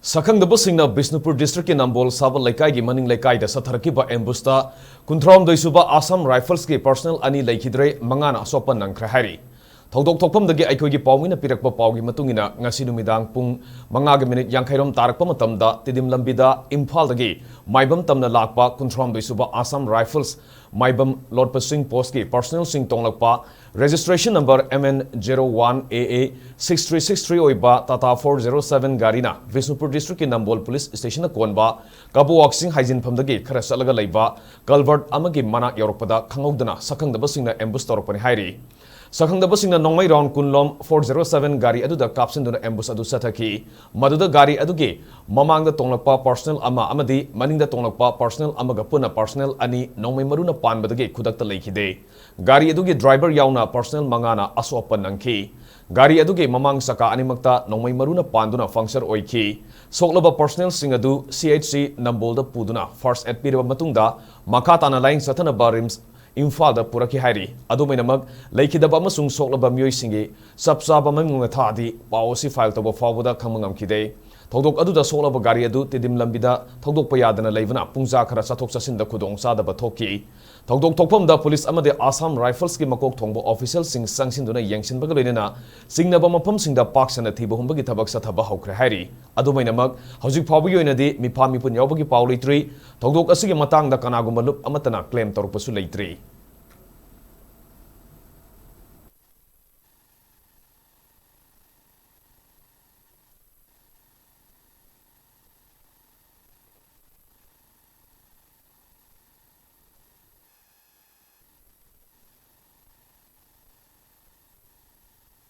Sakhangdabasingna Bisnupur district in Nambol Sabal Laikai gi Maning Laikai da Satharakiba ambusta Kuntrom Doisuba Assam Rifles ki personal ani Leikhidre Mangana Asok Nangkhre hari. Thodok thokpam dagi aikogi pawmina pirakpa pawgi matungina ngasi numidang pung mangaga minute yangkhairom tarakpa matamda tidim lambida Imphal dagi maibam tamna lakpa Kuntrom Doisuba Assam Rifles maibam Lord Pasing Post ki personal sing tonglakpa registration number MN01AA 6363 oiba Tata 407 garina Visnupur district in Nambol police station na konba kabuwak sing haijin phamdagi khara salaga leiba culvert amagi manak yorokpada khangogdana sakhangdabasingna ambush torokpani hairi. Sakhangdabasingna nongmai round kunlom 407 gari aduda kapsinduna ambush adu sathaki maduda gari adugi mamangda tonglakpa personal ama amadi maningda tonglakpa personal amaga puna personal ani nongmai maruna panbadagi khudakta leikhide gari adugi driver yauna personal mangana Asok nangkhi gari adugi mamang saka animakta nongmai maruna panduna function oikhi soklaba personal sing adu CHC Nambolda puduna first aid piriba matungda makatana laing sathana barims Imphal da puraki hairi adumainamak Leikhidaba amasung soklaba miyoi singi sapsaba mamunga thadi pawsi file toba fawda khamangam kide thodok aduda soklaba gari adu tidim lambida thodok payadana leivana pungja khara chathok chasinda khudong sadaba thoki thodok thokpamda police amade Assam Rifles ki makok thongbo official sing sangsinduna yengsinbaga loinena singnaba mafam singda paksana thiba humbagi thabak sathaba hokre hairi adumainamak hojik phawbi yoinadi mipha mipun yawbagi pawleitri thodok asigi matangda kanagumba lup amatana claim torpasu leitri.